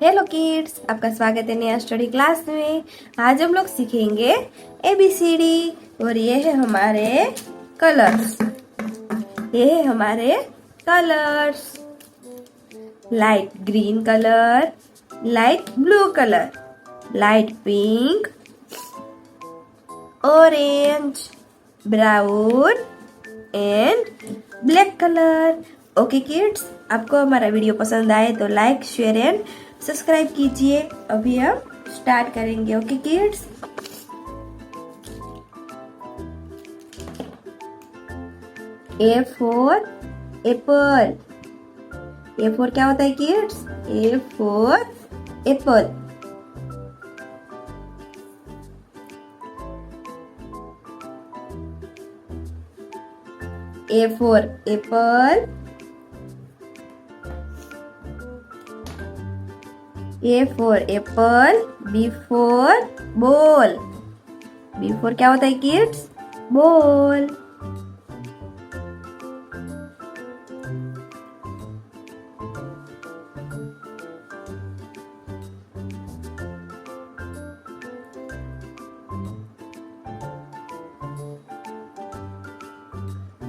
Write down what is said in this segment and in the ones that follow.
Hello kids, आपका स्वागत है नया स्टडी क्लास में। आज हम लोग सीखेंगे ABCD और ये है हमारे कलर्स। ये है हमारे colours. Light green colour, light blue colour, light pink, orange, brown and black colour. Okay kids, आपको हमारा वीडियो पसंद आए तो लाइक, शेयर एंड सब्सक्राइब कीजिए। अभी हम स्टार्ट करेंगे। Okay kids, A for Apple. A for क्या होता है kids? A for Apple. A for apple. A for apple. B for ball. B for क्या होता है kids? Ball.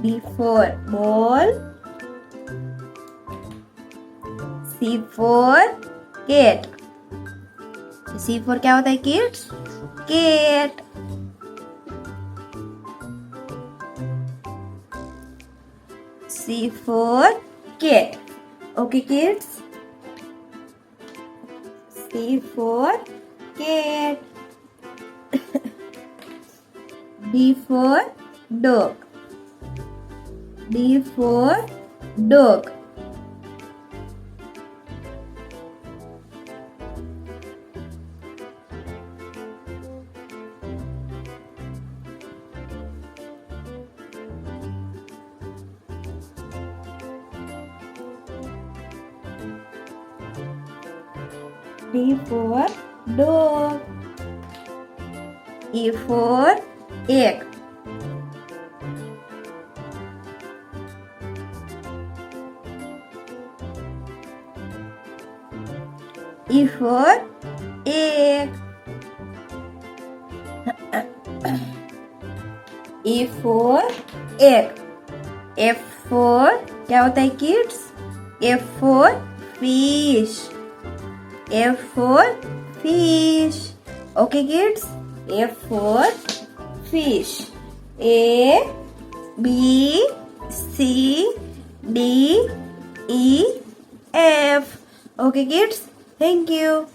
B for ball. C for cat. C for क्या होता है kids? Cat. C for cat. Okay kids? C for cat. D for dog. D for dog. D for dog. E for egg. E for egg. E for egg. F for क्या होता है kids? F for fish. F for fish. Okay kids? F for fish. A B C D E F. Okay kids? Thank you.